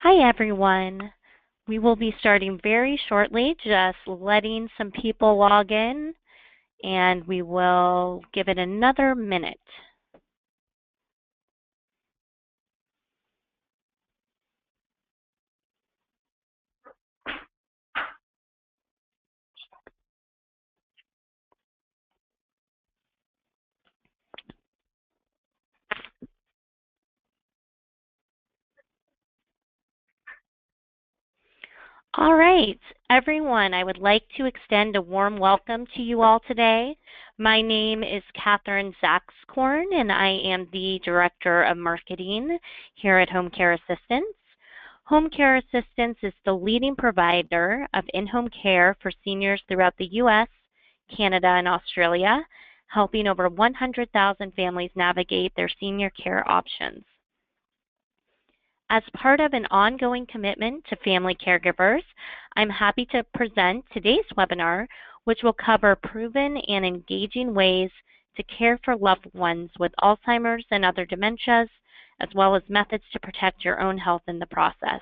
Hi, everyone. We will be starting very shortly, just letting some people log in, and we will give it another minute. All right, everyone, I would like to extend a warm welcome to you all today. My name is Catherine Zaxkorn, and I am the Director of Marketing here at Home Care Assistance. Home Care Assistance is the leading provider of in-home care for seniors throughout the U.S., Canada, and Australia, helping over 100,000 families navigate their senior care options. As part of an ongoing commitment to family caregivers, I'm happy to present today's webinar, which will cover proven and engaging ways to care for loved ones with Alzheimer's and other dementias, as well as methods to protect your own health in the process.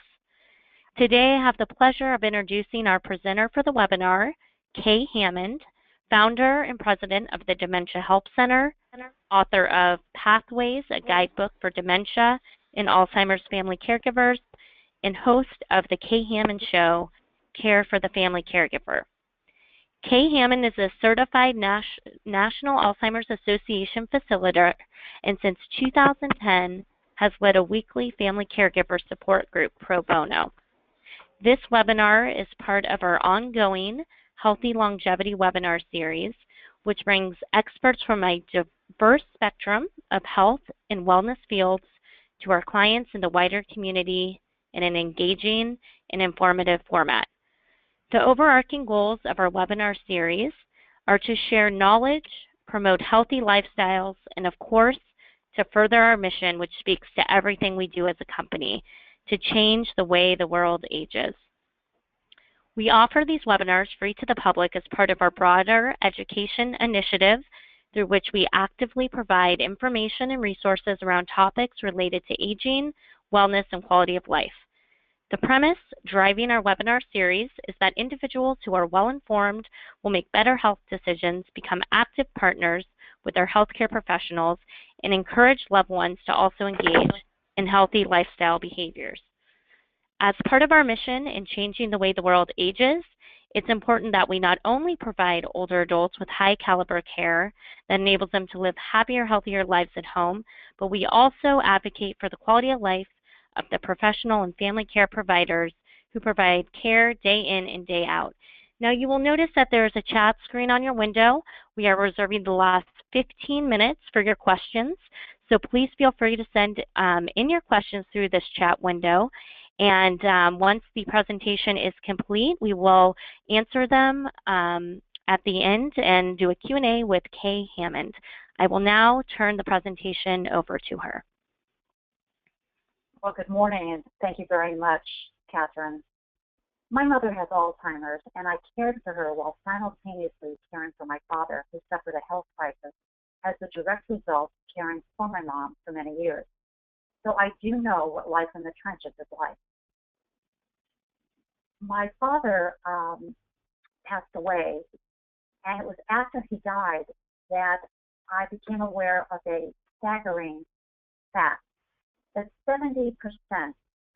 Today, I have the pleasure of introducing our presenter for the webinar, Kae Hammond, founder and president of the Dementia Help Center, author of Pathways, a Guidebook for Dementia and Alzheimer's Family Caregivers, and host of the Kae Hammond Show, Care for the Family Caregiver. Kae Hammond is a certified National Alzheimer's Association Facilitator, and since 2010 has led a weekly family caregiver support group pro bono. This webinar is part of our ongoing Healthy Longevity webinar series, which brings experts from a diverse spectrum of health and wellness fields to our clients in the wider community in an engaging and informative format. The overarching goals of our webinar series are to share knowledge, promote healthy lifestyles, and of course, to further our mission, which speaks to everything we do as a company, to change the way the world ages. We offer these webinars free to the public as part of our broader education initiative, through which we actively provide information and resources around topics related to aging, wellness, and quality of life. The premise driving our webinar series is that individuals who are well-informed will make better health decisions, become active partners with their healthcare professionals, and encourage loved ones to also engage in healthy lifestyle behaviors. As part of our mission in changing the way the world ages, it's important that we not only provide older adults with high caliber care that enables them to live happier, healthier lives at home, but we also advocate for the quality of life of the professional and family care providers who provide care day in and day out. Now you will notice that there is a chat screen on your window. We are reserving the last 15 minutes for your questions, so please feel free to send in your questions through this chat window. And once the presentation is complete, we will answer them at the end and do a Q&A with Kae Hammond. I will now turn the presentation over to her. Well, good morning, and thank you very much, Catherine. My mother has Alzheimer's, and I cared for her while simultaneously caring for my father, who suffered a health crisis as a direct result of caring for my mom for many years. So I do know what life in the trenches is like. My father passed away, and it was after he died that I became aware of a staggering fact, that 70%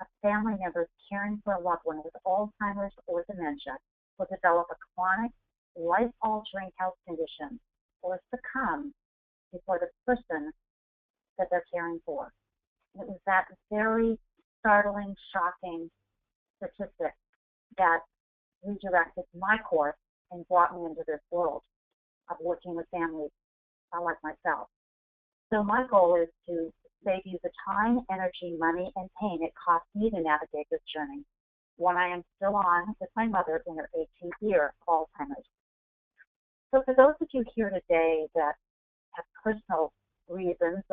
of family members caring for a loved one with Alzheimer's or dementia will develop a chronic, life-altering health condition or succumb before the person that they're caring for. It was that very startling, shocking statistic that redirected my course and brought me into this world of working with families like myself. So my goal is to save you the time, energy, money, and pain it cost me to navigate this journey, one I am still on with my mother in her 18th year of Alzheimer's. So for those of you here today that have personal reasons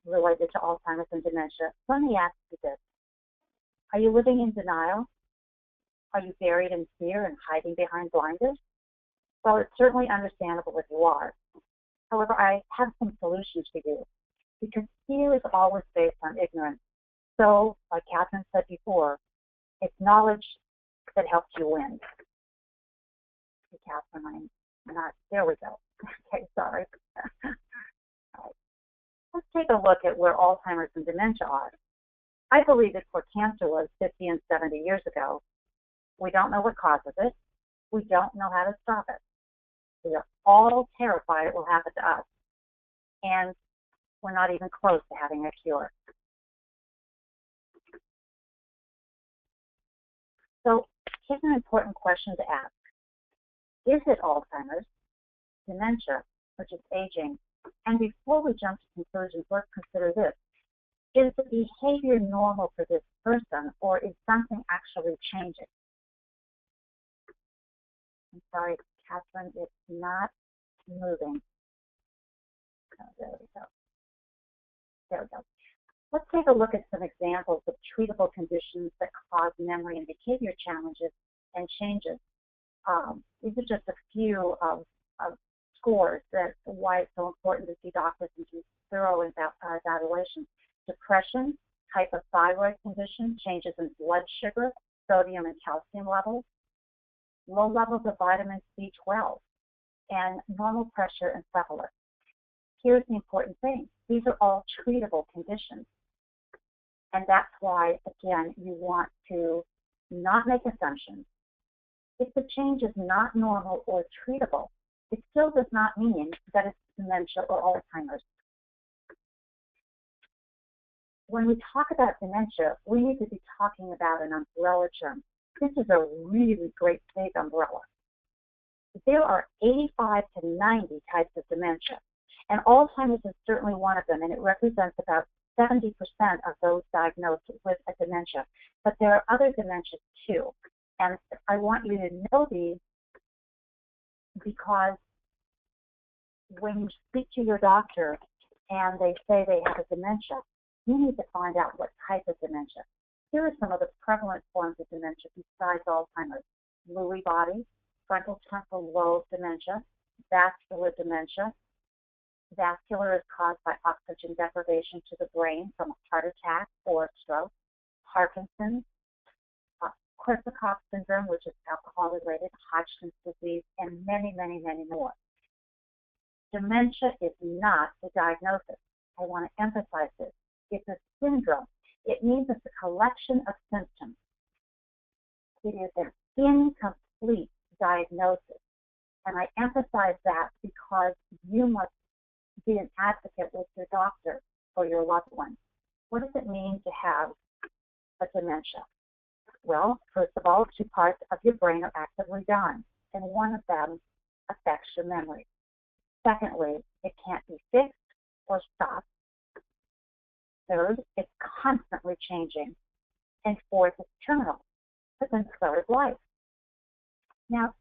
related to Alzheimer's and dementia, let me ask you this. Are you living in denial? Are you buried in fear and hiding behind blinders? Well, it's certainly understandable if you are. However, I have some solutions for you, because fear is always based on ignorance. So, like Catherine said before, it's knowledge that helps you win. Hey, Catherine, I'm not, there we go. Okay, sorry. All right. Let's take a look at where Alzheimer's and dementia are. I believe it's where cancer was 50 and 70 years ago. We don't know what causes it. We don't know how to stop it. We are all terrified it will happen to us. And we're not even close to having a cure. So here's an important question to ask. Is it Alzheimer's, dementia, or just aging? And before we jump to conclusions, let's consider this. Is the behavior normal for this person, or is something actually changing? I'm sorry, Catherine, it's not moving. Oh, there we go. There we go. Let's take a look at some examples of treatable conditions that cause memory and behavior challenges and changes. These are just a few of scores that why it's so important to see doctors and do thorough evaluations. Depression, hypothyroid condition, changes in blood sugar, sodium and calcium levels, low levels of vitamin B12, and normal pressure encephalus. Here's the important thing. These are all treatable conditions. And that's why, again, you want to not make assumptions. If the change is not normal or treatable, it still does not mean that it's dementia or Alzheimer's. When we talk about dementia, we need to be talking about an umbrella term. This is a really great big umbrella. There are 85 to 90 types of dementia, and Alzheimer's is certainly one of them, and it represents about 70% of those diagnosed with a dementia. But there are other dementias too, and I want you to know these because when you speak to your doctor and they say they have a dementia, you need to find out what type of dementia. Here are some of the prevalent forms of dementia besides Alzheimer's: Lewy body, frontal temporal lobe dementia, vascular dementia. Vascular is caused by oxygen deprivation to the brain from a heart attack or a stroke. Parkinson's, Korsakoff syndrome, which is alcohol-related, Hodgkin's disease, and many, many, many more. Dementia is not a diagnosis. I want to emphasize this. It's a syndrome. It means it's a collection of symptoms. It is an incomplete diagnosis. And I emphasize that because you must be an advocate with your doctor or your loved one. What does it mean to have a dementia? Well, first of all, 2 parts of your brain are actively done, and one of them affects your memory. Secondly, it can't be fixed or stopped. Third, it's constantly changing. And fourth, it's terminal. But then so is life. Now,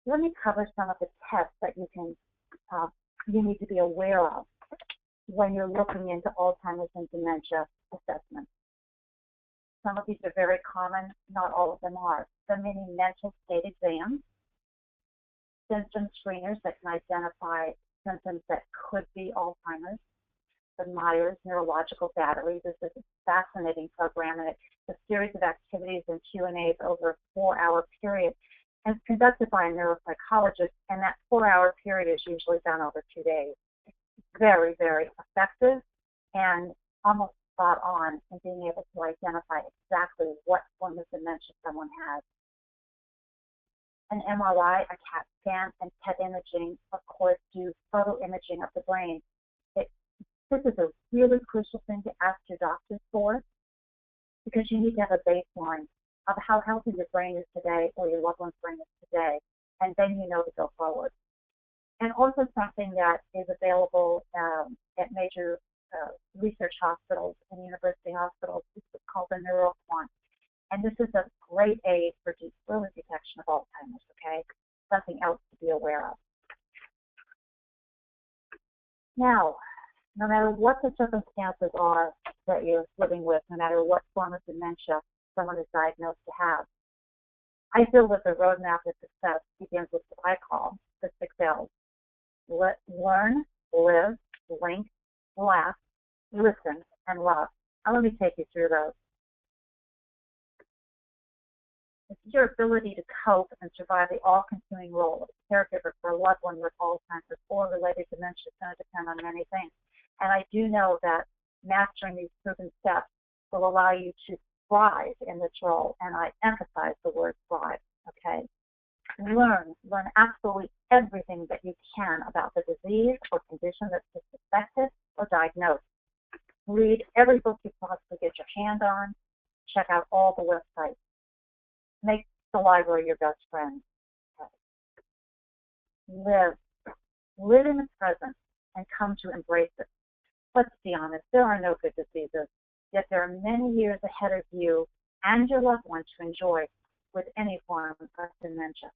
let me cover some of the tests that you need to be aware of when you're looking into Alzheimer's and dementia assessments. Some of these are very common, not all of them are. The mini mental state exams, symptom screeners that can identify symptoms that could be Alzheimer's, the Myers Neurological Battery. This is a fascinating program, and it's a series of activities and Q&As over a 4-hour period. And it's conducted by a neuropsychologist, and that 4-hour period is usually done over 2 days. It's very, very effective and almost spot on in being able to identify exactly what form of dementia someone has. An MRI, a CAT scan, and PET imaging, of course, do photo imaging of the brain. This is a really crucial thing to ask your doctors for, because you need to have a baseline of how healthy your brain is today or your loved one's brain is today, and then you know to go forward. And also something that is available at major research hospitals and university hospitals is called the NeuroQuant. And this is a great aid for early detection of Alzheimer's, okay? Something else to be aware of. Now, no matter what the circumstances are that you're living with, no matter what form of dementia someone is diagnosed to have, I feel that the roadmap to success begins with what I call the 6 L's. Learn, live, link, laugh, listen, and love. Now let me take you through those. It's your ability to cope and survive the all-consuming role of a caregiver for a loved one with Alzheimer's or related dementia is going to depend on many things. And I do know that mastering these proven steps will allow you to thrive in this role, and I emphasize the word thrive, okay? Learn absolutely everything that you can about the disease or condition that's suspected or diagnosed. Read every book you possibly get your hand on. Check out all the websites. Make the library your best friend. Live in the present and come to embrace it. Let's be honest, there are no good diseases, yet there are many years ahead of you and your loved one to enjoy with any form of dementia.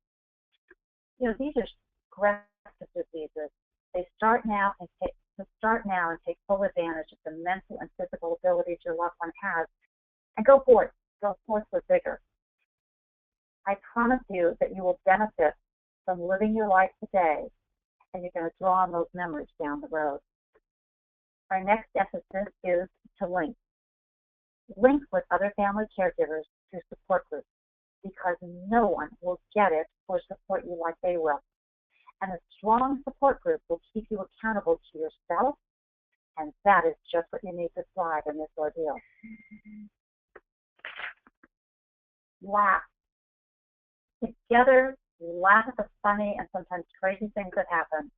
You know, these are aggressive diseases. They start now and take full advantage of the mental and physical abilities your loved one has, and go forth with vigor. I promise you that you will benefit from living your life today, and you're going to draw on those memories down the road. Our next emphasis is to link. Link with other family caregivers through support groups, because no one will get it or support you like they will. And a strong support group will keep you accountable to yourself, and that is just what you need to thrive in this ordeal. Laugh. Together, laugh at the funny and sometimes crazy things that happen.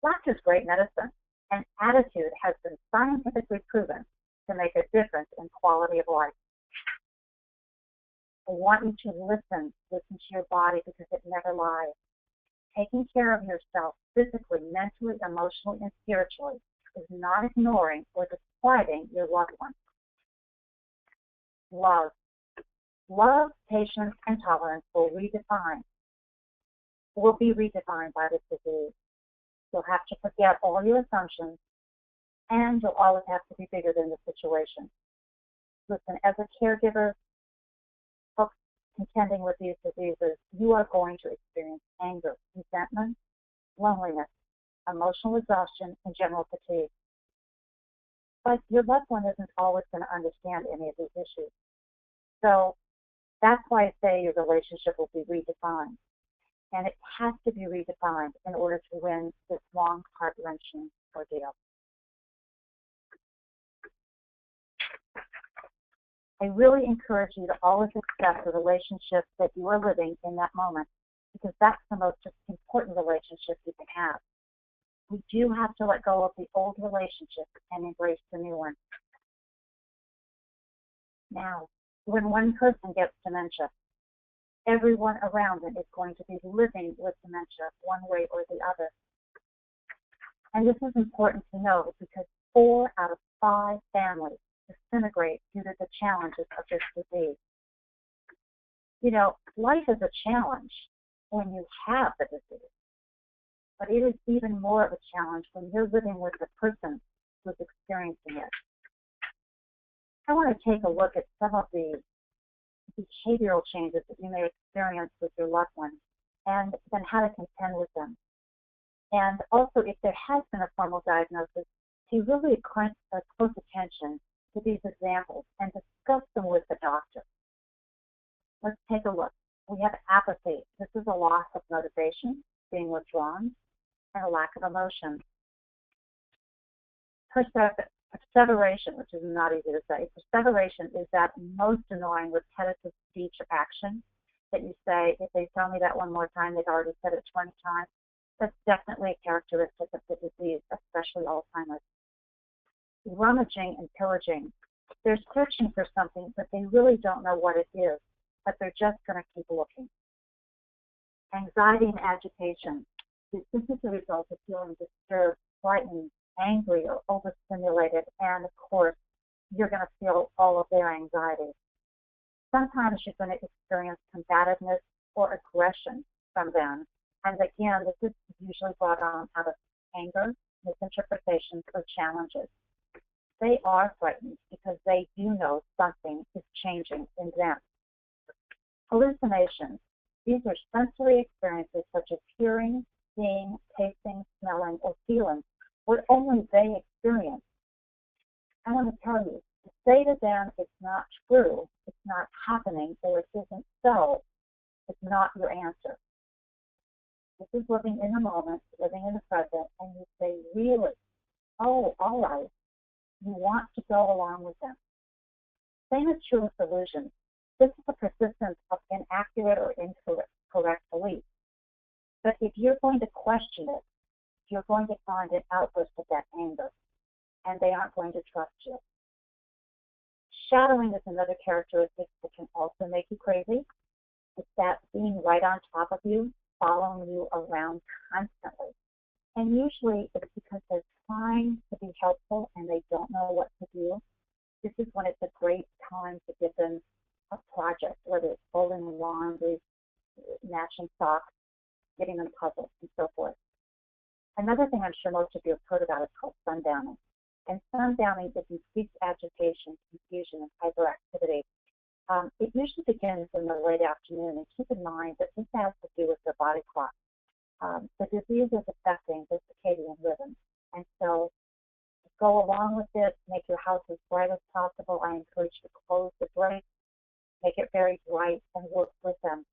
Laughter is great medicine, and attitude has been scientifically proven to make a difference in quality of life. I want you to listen to your body, because it never lies. Taking care of yourself physically, mentally, emotionally, and spiritually is not ignoring or disquieting your loved one. Love, patience, and tolerance will be redefined by this disease. You'll have to forget all your assumptions, and you'll always have to be bigger than the situation. Listen, as a caregiver, folks contending with these diseases, you are going to experience anger, resentment, loneliness, emotional exhaustion, and general fatigue. But your loved one isn't always going to understand any of these issues. So that's why I say your relationship will be redefined. And it has to be redefined in order to win this long, heart-wrenching ordeal. I really encourage you to always accept the relationship that you are living in that moment, because that's the most important relationship you can have. We do have to let go of the old relationship and embrace the new one. Now, when one person gets dementia, everyone around them is going to be living with dementia one way or the other. And this is important to know, because 4 out of 5 families disintegrate due to the challenges of this disease. You know, life is a challenge when you have the disease, but it is even more of a challenge when you're living with the person who's experiencing it. I want to take a look at some of the behavioral changes that you may experience with your loved ones, and then how to contend with them. And also, if there has been a formal diagnosis, to really close attention to these examples and discuss them with the doctor. Let's take a look. We have apathy. This is a loss of motivation, being withdrawn, and a lack of emotion. Perseveration, which is not easy to say. Perseveration is that most annoying repetitive speech or action that you say, if they tell me that one more time, they've already said it 20 times. That's definitely a characteristic of the disease, especially Alzheimer's. Rummaging and pillaging. They're searching for something, but they really don't know what it is, but they're just going to keep looking. Anxiety and agitation. This is the result of feeling disturbed, frightened, angry, or overstimulated, and of course, you're going to feel all of their anxiety. Sometimes you're going to experience combativeness or aggression from them, and again, this is usually brought on out of anger, misinterpretations, or challenges. They are frightened because they do know something is changing in them. Hallucinations. These are sensory experiences such as hearing, seeing, tasting, smelling, or feeling, what only they experience. I want to tell you, to say to them it's not true, it's not happening, or it isn't so, It's not your answer. This is living in the moment, living in the present, and you say, really? Oh, all right. You want to go along with them. Same is true with solutions. This is a persistence of inaccurate or incorrect beliefs. But if you're going to question it, you're going to find an outburst of that anger, and they aren't going to trust you. Shadowing is another characteristic that can also make you crazy. It's that being right on top of you, following you around constantly. And usually it's because they're trying to be helpful and they don't know what to do. This is when it's a great time to give them a project, whether it's folding laundry, matching socks, getting them puzzles, and so forth. Another thing I'm sure most of you have heard about is called sundowning. And sundowning is increased agitation, confusion, and hyperactivity. It usually begins in the late afternoon, and keep in mind that this has to do with the body clock. The disease is affecting the circadian rhythm, and so go along with it, make your house as bright as possible. I encourage you to close the drapes, make it very bright, and work with them.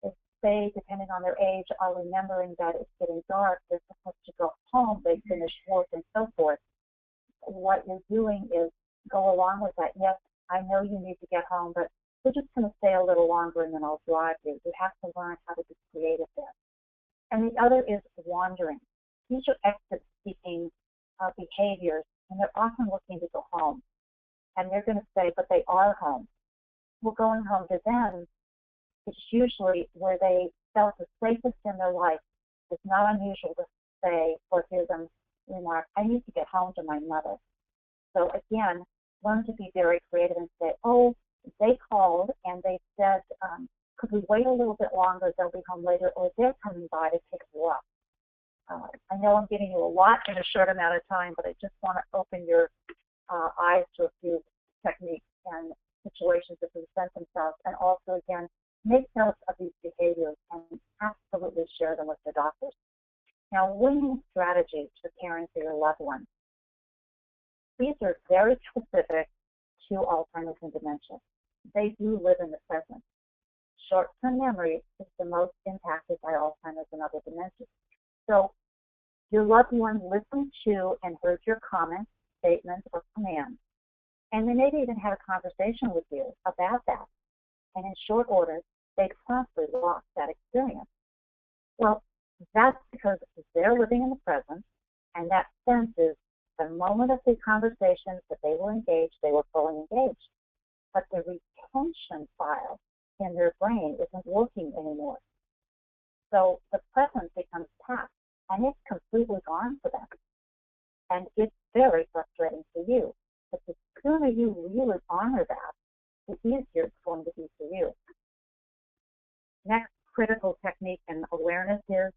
If they, depending on their age, are remembering that it's getting dark, they're supposed to go home, they finish work, and so forth, what you're doing is go along with that. Yes, I know you need to get home, but we're just going to stay a little longer and then I'll drive you. You have to learn how to be creative there. And the other is wandering. These are exit-seeking behaviors, and they're often looking to go home. And they're going to say, but they are home. Well, going home to them is usually where they felt the safest in their life. It's not unusual to say or hear them remark, I need to get home to my mother. So again, learn to be very creative and say, oh, they called and they said, could we wait a little bit longer, they'll be home later, or they're coming by to pick you up. I know I'm giving you a lot in a short amount of time, but I just want to open your eyes to a few techniques and situations that present themselves, and also, again, make notes of these behaviors and absolutely share them with your doctors. Now, winning strategies for caring for your loved ones. These are very specific to Alzheimer's and dementia. They do live in the present. Short-term memory is the most impacted by Alzheimer's and other dementias. So your loved one listened to and heard your comments, statements, or commands, and they maybe even had a conversation with you about that. And in short order, they promptly lost that experience. Well, that's because they're living in the present, and that sense is the moment of the conversations that they were engaged, they were fully engaged. But the retention file in their brain isn't working anymore. So the present becomes past, and it's completely gone for them. And it's very frustrating for you. But the sooner you really honor that, the easier it's going to be for you. Next critical technique in awareness is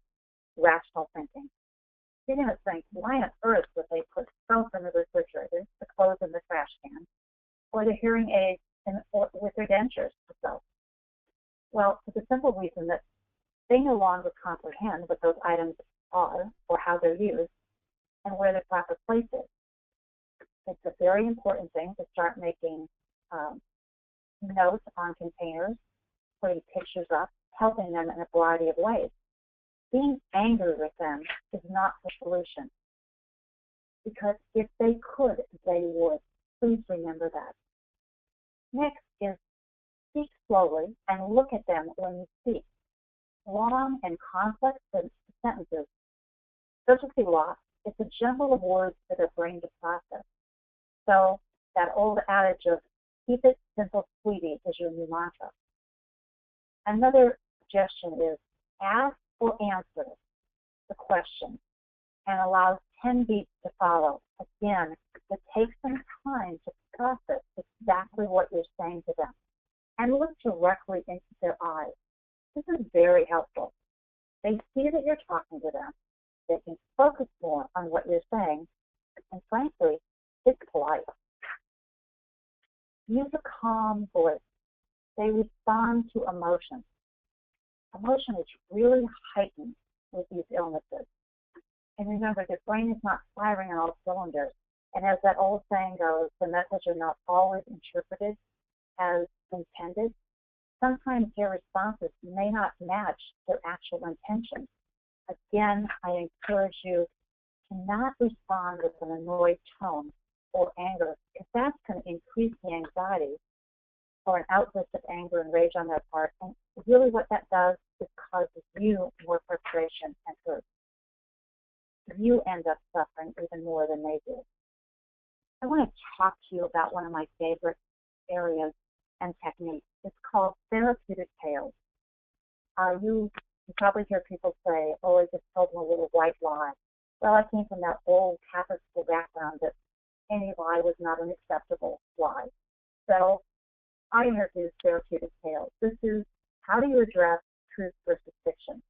rational thinking. You're going to think, why on earth would they put soap in the refrigerator, the clothes in the trash can, or the hearing aids with their dentures to soap? Well, for the simple reason that they no longer comprehend what those items are or how they're used and where the proper place is. It's a very important thing to start making notes on containers, putting pictures up, helping them in a variety of ways. Being angry with them is not the solution, because if they could, they would. Please remember that. Next is speak slowly and look at them when you speak. Long and complex sentences don't just be lost. It's a jumble of words for their brain to process. So that old adage of keep it simple, sweetie, is your new mantra. Another suggestion is ask or answer the question and allow 10 beats to follow. Again, it takes some time to process exactly what you're saying to them and look directly into their eyes. This is very helpful. They see that you're talking to them. They can focus more on what you're saying, and frankly, it's polite. Use a calm voice. They respond to emotion. Emotion is really heightened with these illnesses. And remember, the brain is not firing on all cylinders. And as that old saying goes, the messages are not always interpreted as intended. sometimes your responses may not match their actual intention. Again, I encourage you to not respond with an annoyed tone or anger, because that's going to increase the anxiety or an outburst of anger and rage on their part. And really what that does is causes you more frustration and hurt. You end up suffering even more than they do. I want to talk to you about one of my favorite areas and techniques. It's called therapeutic tales. You probably hear people say, oh, I just told them a little white lie. Well, I came from that old Catholic school background that any lie was not an acceptable lie. So I introduce therapeutic tales. This is how do you address truth versus fiction.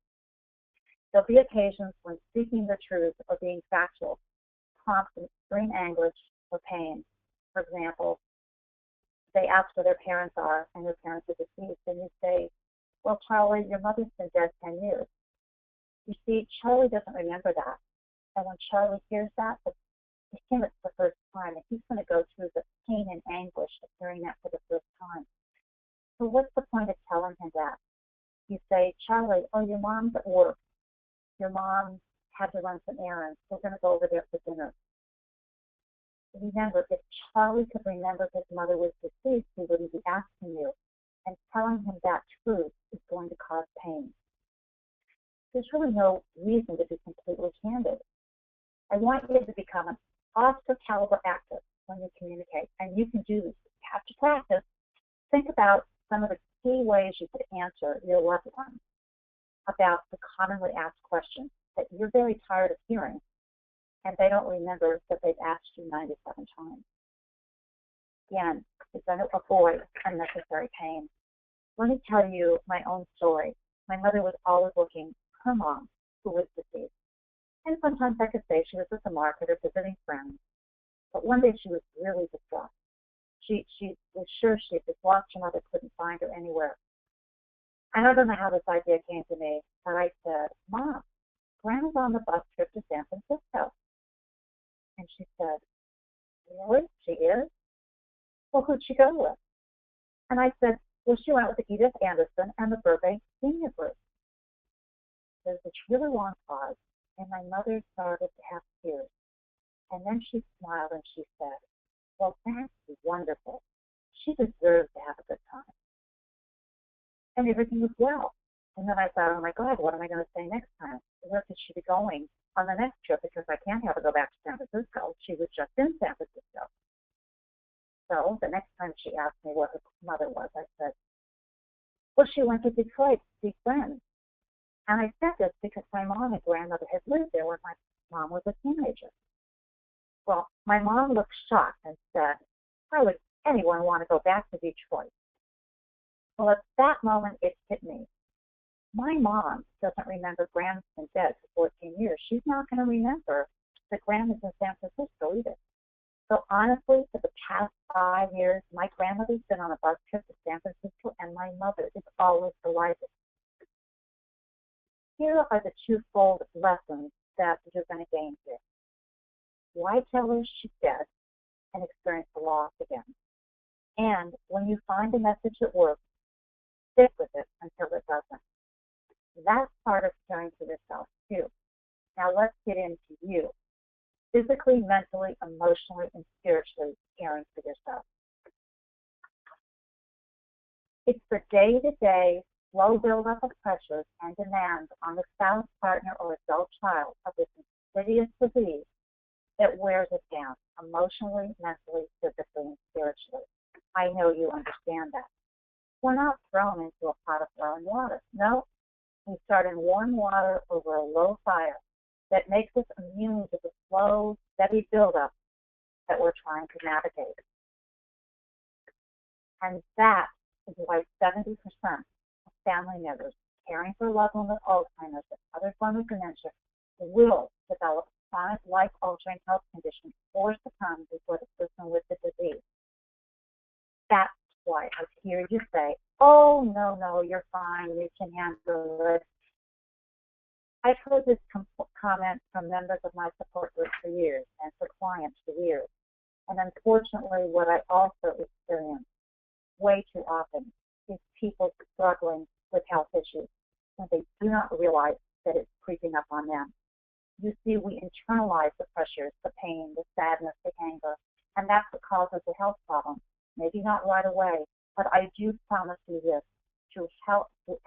There'll be occasions when speaking the truth or being factual prompts extreme anguish or pain. For example, they ask where their parents are and their parents are deceased, and you say, well, Charlie, your mother's been dead 10 years. You see, Charlie doesn't remember that. And when Charlie hears that, it's him it's the first time, and he's going to go through the pain and anguish of hearing that for the first time. So what's the point of telling him that? You say, Charlie, oh, your mom's at work. Your mom had to run some errands. We're going to go over there for dinner. Remember, if Charlie could remember his mother was deceased, he wouldn't be asking you. And telling him that truth is going to cause pain. There's really no reason to be completely candid. I want you to become an Oscar caliber actor when you communicate, and you can do this. You have to practice. Think about some of the key ways you could answer your loved one about the commonly asked questions that you're very tired of hearing, and they don't remember that they've asked you 97 times. Again, it's going to avoid unnecessary pain. Let me tell you my own story. My mother was always looking for her mom, who was deceased. And sometimes I could say she was at the market or visiting friends. But one day she was really distraught. She was sure she had just lost her mother, couldn't find her anywhere. I don't know how this idea came to me, but I said, Mom, Grandma's on the bus trip to San Francisco. And she said, really? She is? Well, who'd she go with? And I said, well, she went with Edith Anderson and the Burbank Senior Group. There was this really long pause, and my mother started to have tears. And then she smiled and she said, well, that's wonderful. She deserves to have a good time. And everything was well. And then I thought, oh my God, what am I going to say next time? Where could she be going on the next trip? Because I can't have her go back to San Francisco. She was just in San Francisco. So the next time she asked me where her mother was, I said, well, she went to Detroit to see friends. And I said this because my mom and grandmother had lived there when my mom was a teenager. Well, my mom looked shocked and said, why would anyone want to go back to Detroit? Well, at that moment, it hit me. My mom doesn't remember Grandma's been dead for 14 years. She's not going to remember that Grandma's in San Francisco either. So honestly, for the past 5 years, my grandmother's been on a bus trip to San Francisco, and my mother is always delighted. Here are the twofold lessons that you're going to gain here. Why tell her she's dead and experience the loss again? And when you find a message that works, stick with it until it doesn't. That's part of caring for yourself, too. Now let's get into you. Physically, mentally, emotionally, and spiritually caring for yourself. It's the day-to-day slow buildup of pressures and demands on the spouse, partner, or adult child of this insidious disease that wears us down emotionally, mentally, physically, and spiritually. I know you understand that. We're not thrown into a pot of boiling water. No, we start in warm water over a low fire that makes us immune to the slow, steady buildup that we're trying to navigate. And that is why 70% of family members caring for a loved one with Alzheimer's and other forms of dementia will develop chronic life-altering health conditions or succumb before the person with the disease. That's why I hear you say, oh, no, you're fine, you can handle it. I've heard this comment from members of my support group for years and for clients for years. And unfortunately, what I also experience way too often is people struggling with health issues, and they do not realize that it's creeping up on them. You see, we internalize the pressures, the pain, the sadness, the anger, and that's what causes the health problem. Maybe not right away, but I do promise you this, through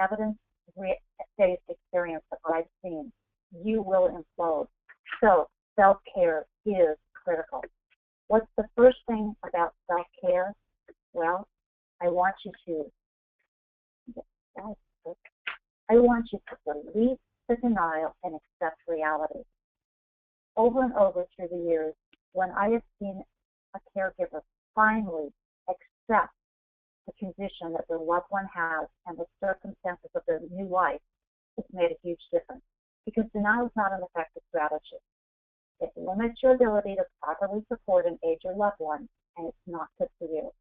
evidence-based experience that I've seen, you will implode. So self-care is critical. What's the first thing about self-care? Well, I want you to release the denial and accept reality. Over and over through the years, when I have seen a caregiver finally accept the condition that their loved one has and the circumstances of their new life, it's made a huge difference. Because denial is not an effective strategy. It limits your ability to properly support and aid your loved one, and it's not good for you.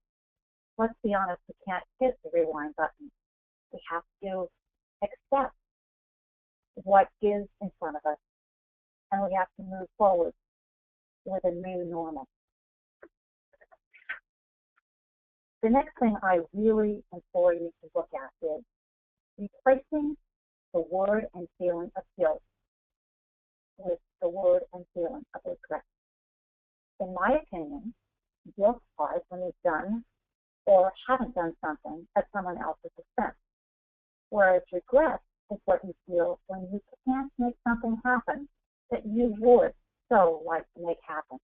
Let's be honest, we can't hit the rewind button. We have to accept what is in front of us, and we have to move forward with a new normal. The next thing I really implore you to look at is replacing the word and feeling of guilt with the word and feeling of regret. In my opinion, guilt applies when you've done or haven't done something at someone else's expense, whereas regret is what you feel when you can't make something happen that you would so like to make happen.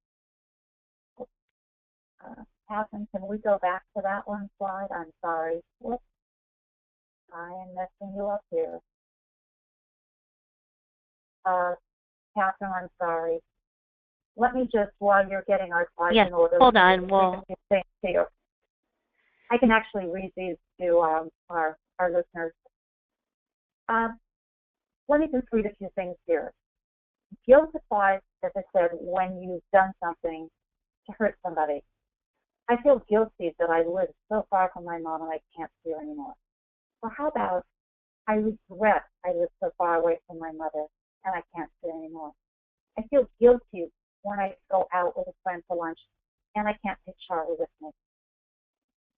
Can we go back to that one slide? I'm sorry. Whoops. I am messing you up here. Catherine, I'm sorry. Let me just, while you're getting our slides in order. Hold on. I can actually read these to our listeners. Let me just read a few things here. Guilt applies, as I said, when you've done something to hurt somebody. I feel guilty that I live so far from my mom and I can't see her anymore. Or how about I regret I live so far away from my mother and I can't see her anymore. I feel guilty when I go out with a friend for lunch and I can't take Charlie with me.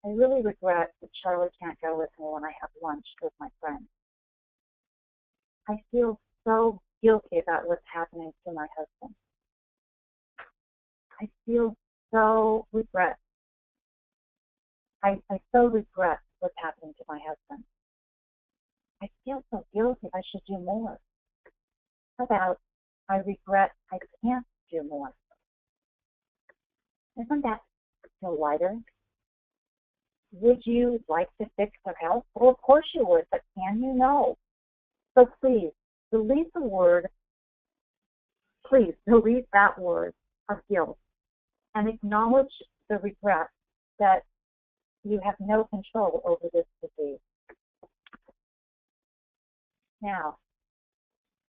I really regret that Charlie can't go with me when I have lunch with my friend. I feel so guilty about what's happening to my husband. I feel so regret. I so regret what's happening to my husband. I feel so guilty. I should do more. How about I regret I can't do more? Isn't that feel lighter? Would you like to fix their health? Well, of course you would, but can you know? So please, delete that word of guilt and acknowledge the regret that you have no control over this disease. Now,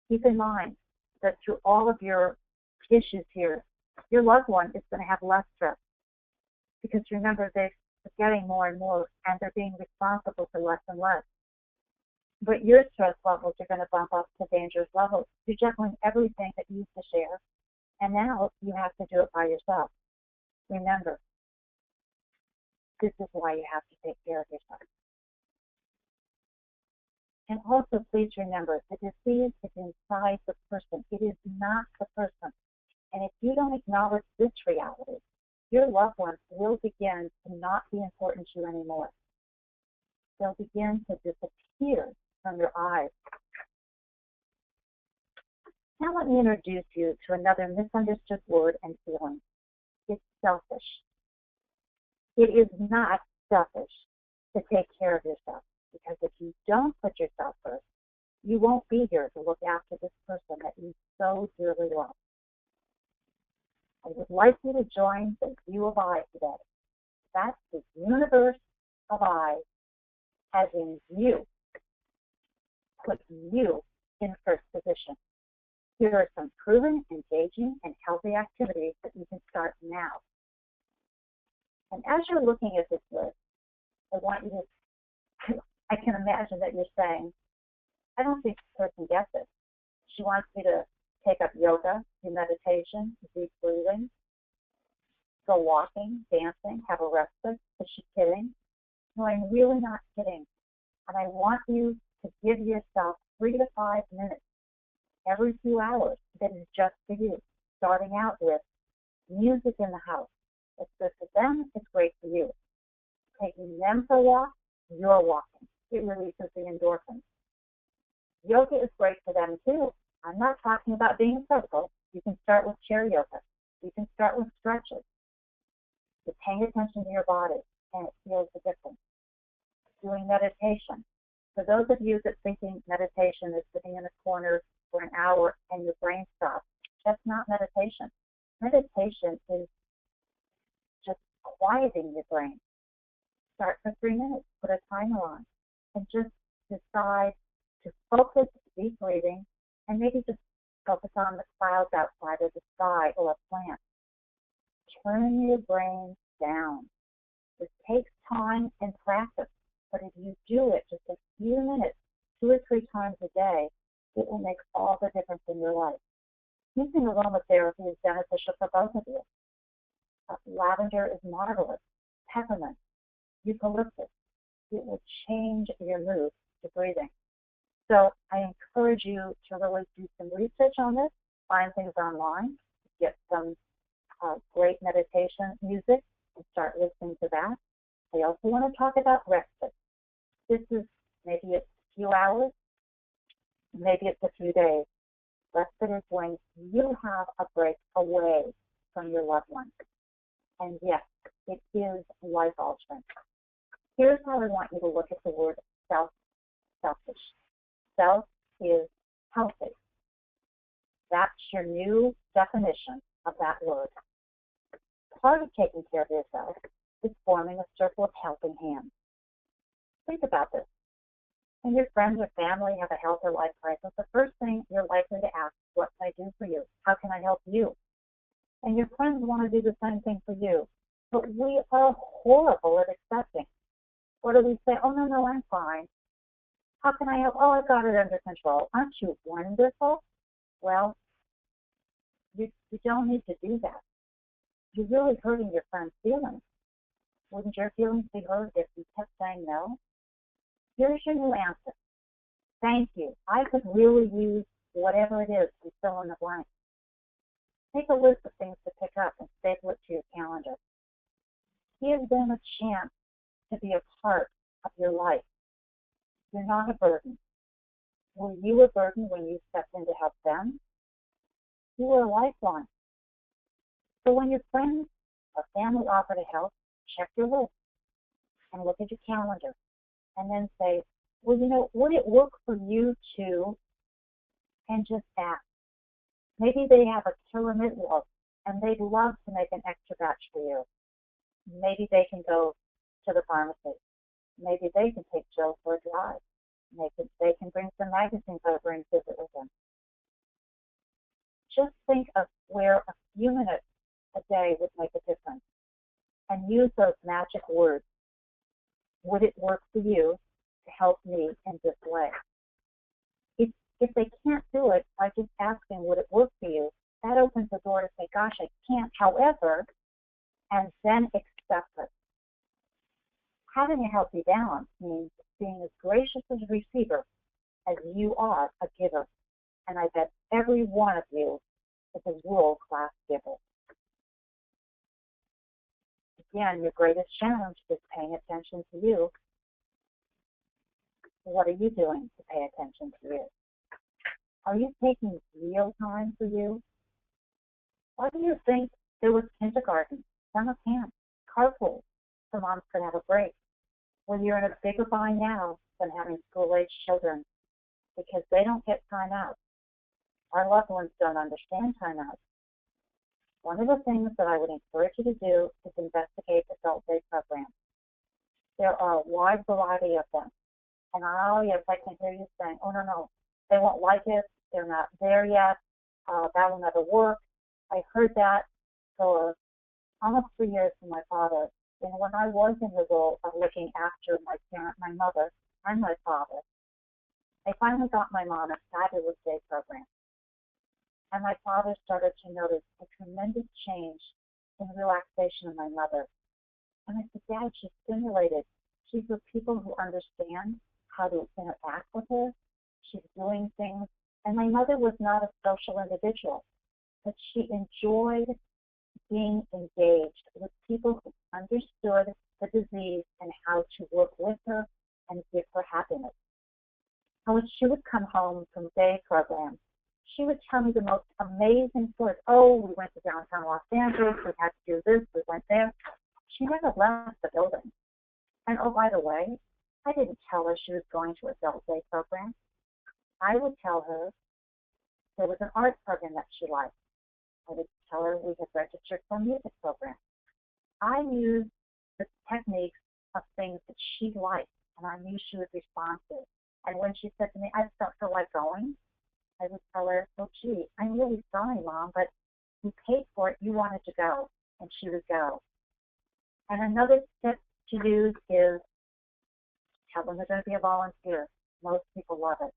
keep in mind that through all of your issues here, your loved one is going to have less stress because remember, they're getting more and more and they're being responsible for less and less. But your stress levels are going to bump up to dangerous levels. You're juggling everything that you used to share, and now you have to do it by yourself. Remember, this is why you have to take care of yourself. And also, please remember, the disease is inside the person. It is not the person. And if you don't acknowledge this reality, your loved ones will begin to not be important to you anymore. They'll begin to disappear from your eyes. Now let me introduce you to another misunderstood word and feeling. It's selfish. It is not selfish to take care of yourself, because if you don't put yourself first, you won't be here to look after this person that you so dearly love. I would like you to join the view of I today. That's the universe of I, as in you. Put you in first position. Here are some proven, engaging, and healthy activities that you can start now. And as you're looking at this list, I can imagine that you're saying, I don't think this person gets it. She wants me to take up yoga, do meditation, deep breathing, go walking, dancing, have a respite. Is she kidding? No, I'm really not kidding. And I want you to give yourself 3 to 5 minutes every few hours that is just for you, starting out with music in the house. It's good for them, it's great for you. Taking them for a walk, you're walking. It releases the endorphins. Yoga is great for them too. I'm not talking about being physical. You can start with chair yoga. You can start with stretches. You're paying attention to your body, and it feels the difference. Doing meditation. For those of you that thinking meditation is sitting in a corner for an hour and your brain stops, that's not meditation. Meditation is just quieting your brain. Start for 3 minutes, put a timer on, and just decide to focus, deep breathing, and maybe just focus on the clouds outside or the sky or a plant. Turn your brain down. This takes time and practice, but if you do it just a few minutes, 2 or 3 times a day, it will make all the difference in your life. Using aromatherapy is beneficial for both of you. Lavender is marvelous. Peppermint, eucalyptus, it will change your mood to breathing. So I encourage you to really do some research on this, find things online, get some great meditation music, and start listening to that. I also want to talk about respite. This is maybe it's a few hours, maybe it's a few days. Respite is when you have a break away from your loved ones. And yes, it is life-altering. Here's how I want you to look at the word selfish. Self is healthy. That's your new definition of that word. Part of taking care of yourself is forming a circle of helping hands. Think about this. When your friends or family have a health or life crisis, the first thing you're likely to ask, what can I do for you? How can I help you? And your friends want to do the same thing for you. But we are horrible at accepting. What do we say? Oh, no, I'm fine. How can I help? Oh, I've got it under control. Aren't you wonderful? Well, you don't need to do that. You're really hurting your friend's feelings. Wouldn't your feelings be hurt if you kept saying no? Here's your new answer. Thank you. I could really use whatever it is to fill in the blank. Take a list of things to pick up and staple it to your calendar. Give them a chance to be a part of your life. You're not a burden. Were you a burden when you stepped in to help them? You were a lifeline. So when your friends or family offer to help, check your list and look at your calendar and then say, well, would it work for you too? And just ask. Maybe they have a killer meatloaf and they'd love to make an extra batch for you. Maybe they can go to the pharmacy. Maybe they can take Jill for a drive. They can bring some magazines over and visit with them. Just think of where a few minutes a day would make a difference and use those magic words. Would it work for you to help me in this way? If they can't do it by just asking, would it work for you, that opens the door to say, gosh, I can't, however, and then accept it. Having a healthy balance means being as gracious as a receiver as you are a giver. And I bet every one of you is a world-class giver. Again, your greatest challenge is paying attention to you. What are you doing to pay attention to you? Are you taking real time for you? Why do you think there was kindergarten, summer camp, carpool, so moms could have a break? Well, you're in a bigger bind now than having school-age children because they don't get time out. Our loved ones don't understand time out. One of the things that I would encourage you to do is investigate adult day programs. There are a wide variety of them. And yes, I can hear you saying, oh, no, they won't like it. They're not there yet. That will never work. I heard that for almost 3 years from my father. And when I was in the role of looking after my parent, my mother, and my father, I finally got my mom a fabulous day program. And my father started to notice a tremendous change in the relaxation of my mother. And I said, Dad, she's stimulated. She's with people who understand how to interact with her. She's doing things. And my mother was not a social individual, but she enjoyed being engaged with people who understood the disease and how to work with her and give her happiness. And when she would come home from day programs, she would tell me the most amazing stories. Oh, we went to downtown Los Angeles, we had to do this, we went there. She never left the building. And oh, by the way, I didn't tell her she was going to adult day program. I would tell her there was an art program that she liked. I would tell her we had registered for a music program. I knew the techniques of things that she liked, and I knew she would respond to. And when she said to me, I just don't feel like going, I would tell her, oh, gee, I'm really sorry, Mom, but we paid for it. You wanted to go. And she would go. And another tip to use is tell them they're going to be a volunteer. Most people love it.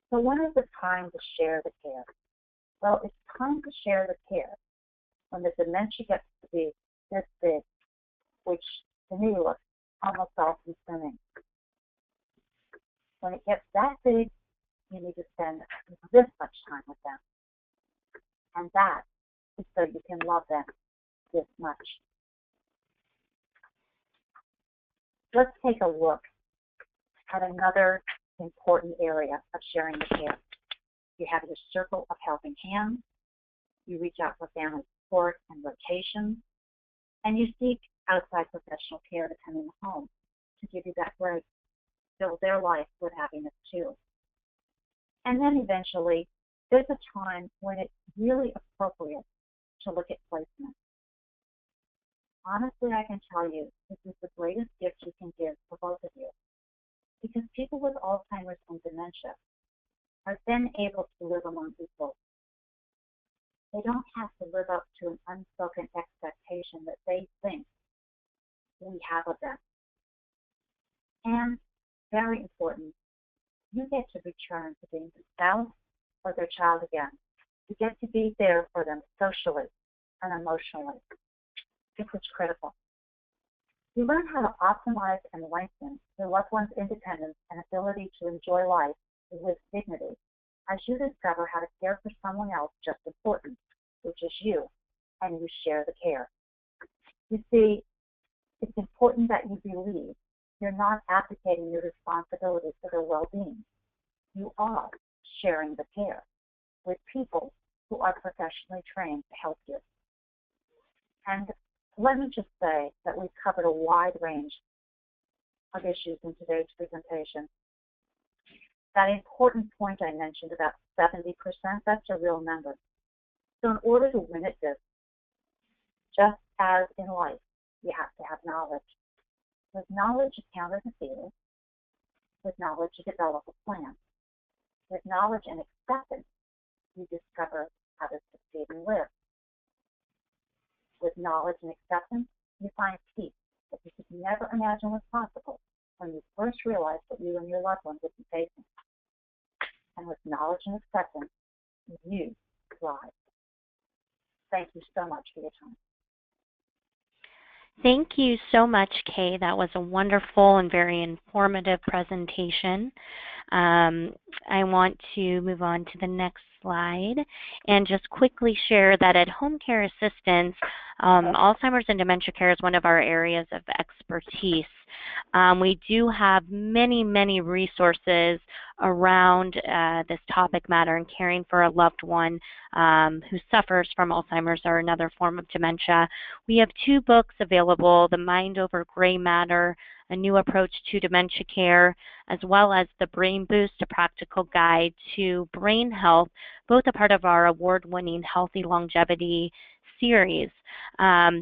So when is the time to share the care? Well, it's time to share the care when the dementia gets to be this big, which to me looks almost all-consuming. When it gets that big, you need to spend this much time with them. And that is so you can love them this much. Let's take a look at another important area of sharing the care. You have your circle of helping hands. You reach out for family support and rotation. And you seek outside professional care to come in the home to give you that break, fill their life with happiness too. And then eventually, there's a time when it's really appropriate to look at placement. Honestly, I can tell you, this is the greatest gift you can give for both of you. Because people with Alzheimer's and dementia are then able to live among people. They don't have to live up to an unspoken expectation that they think we have of them. And very important, you get to return to being the spouse or their child again. You get to be there for them socially and emotionally. This is critical. You learn how to optimize and lengthen your loved one's independence and ability to enjoy life with dignity as you discover how to care for someone else just as important, which is you, and you share the care. You see, it's important that you believe you're not abdicating your responsibilities for their well-being. You are sharing the care with people who are professionally trained to help you. And let me just say that we've covered a wide range of issues in today's presentation. That important point I mentioned, about 70%, that's a real number. So in order to win at this, just as in life, you have to have knowledge. With knowledge, you counter the fear. With knowledge, you develop a plan. With knowledge and acceptance, you discover how to succeed and live. With knowledge and acceptance, you find peace that you could never imagine was possible when you first realized what you and your loved ones would be facing. And with knowledge and acceptance, you thrive. Thank you so much for your time. Thank you so much, Kae. That was a wonderful and very informative presentation. I want to move on to the next slide and just quickly share that at Home Care Assistance, Alzheimer's and dementia care is one of our areas of expertise. We do have many, many resources around this topic matter and caring for a loved one who suffers from Alzheimer's or another form of dementia. We have 2 books available, The Mind Over Gray Matter, A New Approach to Dementia Care, as well as The Brain Boost, A Practical Guide to Brain Health, both a part of our award-winning Healthy Longevity series.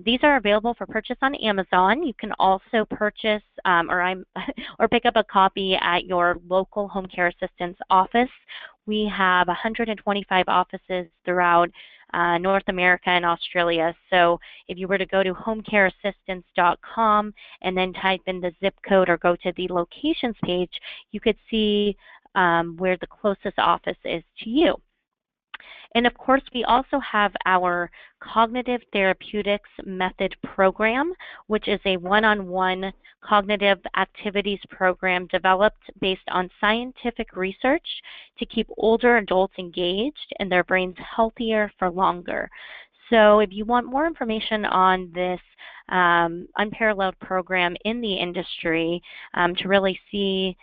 These are available for purchase on Amazon. You can also purchase or pick up a copy at your local home care assistance office. We have 125 offices throughout North America and Australia. So if you were to go to homecareassistance.com and then type in the zip code or go to the locations page, you could see where the closest office is to you. And of course, we also have our Cognitive Therapeutics Method program, which is a one-on-one cognitive activities program developed based on scientific research to keep older adults engaged and their brains healthier for longer. So if you want more information on this unparalleled program in the industry to really see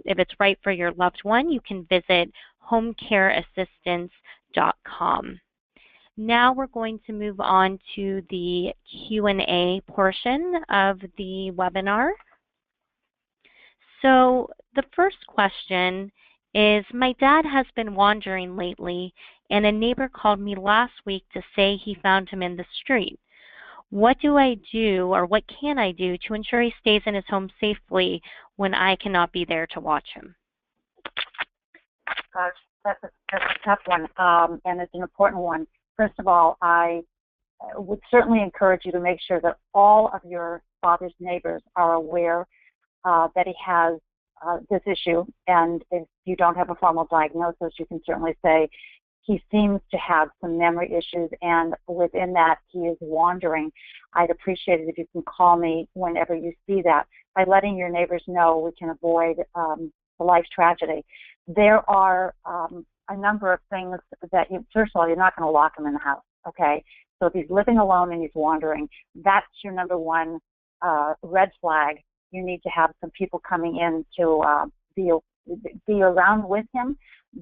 if it's right for your loved one, you can visit homecareassistance.com. Now we're going to move on to the Q&A portion of the webinar. So the first question is, my dad has been wandering lately, and a neighbor called me last week to say he found him in the street. What do I do, or what can I do to ensure he stays in his home safely when I cannot be there to watch him? Gosh, that's a tough one, and it's an important one. First of all, I would certainly encourage you to make sure that all of your father's neighbors are aware that he has this issue, and if you don't have a formal diagnosis, you can certainly say he seems to have some memory issues, and within that, he is wandering. I'd appreciate it if you can call me whenever you see that. By letting your neighbors know, we can avoid the life tragedy. There are a number of things that first of all, you're not going to lock him in the house, okay? So if he's living alone and he's wandering, that's your number one red flag. You need to have some people coming in to be around with him,